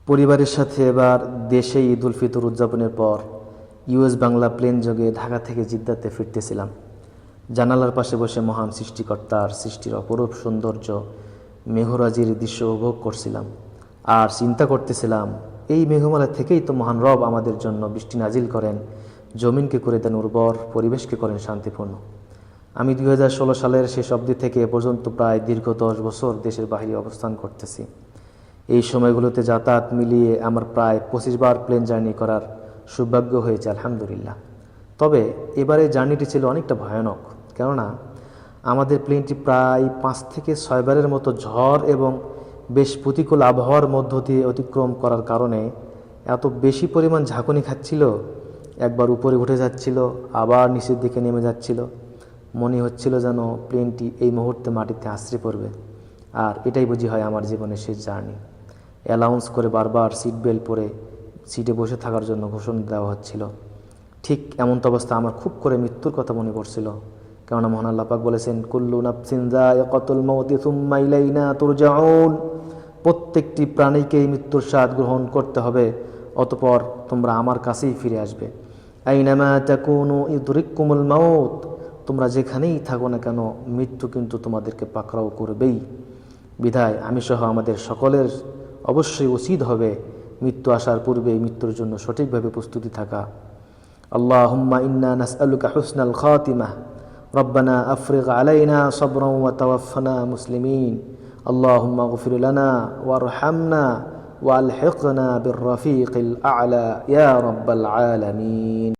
পরিবারের সাথে এবার দেশে ঈদ উল ফিতর উদযাপনের পর ইউএস বাংলা প্লেন যোগে ঢাকা থেকে জিদ্দাতে ফিরতেছিলাম। জানালার পাশে বসে মহান সৃষ্টিকর্তার সৃষ্টির অপরূপ সৌন্দর্য মেঘরাজির দৃশ্য উপভোগ করছিলাম আর চিন্তা করতেছিলাম, এই মেঘমালা থেকেই তো মহান রব আমাদের জন্য বৃষ্টি নাজিল করেন, জমিনকে করে দেন উর্বর, পরিবেশকে করেন শান্তিপূর্ণ। আমি 2016 সালের শেষ অবধি থেকে এ পর্যন্ত প্রায় দীর্ঘ 10 বছর দেশের বাইরে অবস্থান করতেছি। এই সময়গুলোতে যাতায়াত মিলিয়ে আমার প্রায় 25 বার প্লেন জার্নি করার সৌভাগ্য হয়েছে, আলহামদুলিল্লাহ। তবে এবারে জার্নিটি ছিল অনেকটা ভয়ানক, কেননা আমাদের প্লেনটি প্রায় 5 থেকে 6 বারের মতো ঝড় এবং বেশ প্রতিকূল আবহাওয়ার মধ্য দিয়ে অতিক্রম করার কারণে এত বেশি পরিমাণ ঝাঁকুনি খাচ্ছিল, একবার উপরে উঠে যাচ্ছিল, আবার নিচের দিকে নেমে যাচ্ছিল। মনে হচ্ছিল যেন প্লেনটি এই মুহূর্তে মাটিতে আছড়ে পড়বে। আর এটাই বুঝি হয় আমার জীবনের শেষ জার্নি। অ্যালাউন্স করে বারবার সিট বেল্ট পরে সিটে বসে থাকার জন্য ঘোষণা দেওয়া হচ্ছিল। ঠিক এমন তো অবস্থা আমার খুব করে মৃত্যুর কথা মনে পড়ছিল, কেননা মহান আল্লাহ পাক বলেছেন, কুল্লু নাফসিন যায়িকাতুল মাউতি সুম্মা ইলাইনা তুরজাউন। প্রত্যেকটি প্রাণীকেই মৃত্যুর স্বাদ গ্রহণ করতে হবে, অতঃপর তোমরা আমার কাছেই ফিরে আসবে। আইনামা তাকুনু ইউদরিকুমুল মাউত। তোমরা যেখানেই থাকো না কেন, মৃত্যু কিন্তু তোমাদেরকে পাকড়াও করবেই। বিধায় আমি সহ আমাদের সকলের অবশ্যই উচিত হবে মৃত্যু আসার পূর্বে মৃত্যুর জন্য সঠিকভাবে প্রস্তুতি থাকা। আল্লাহুম্মা ইন্না নাসআলুকা হুসনাল খাতিমাহ, রব্বানা আফরিগ আলাইনা সাবরান ওয়া তাওয়াফানা মুসলিমিন, আল্লাহুম্মা গফির লানা ওয়ারহামনা ওয়ালহিকনা বির রাফিকিল আ'লা ইয়া রাব্বাল আলামিন।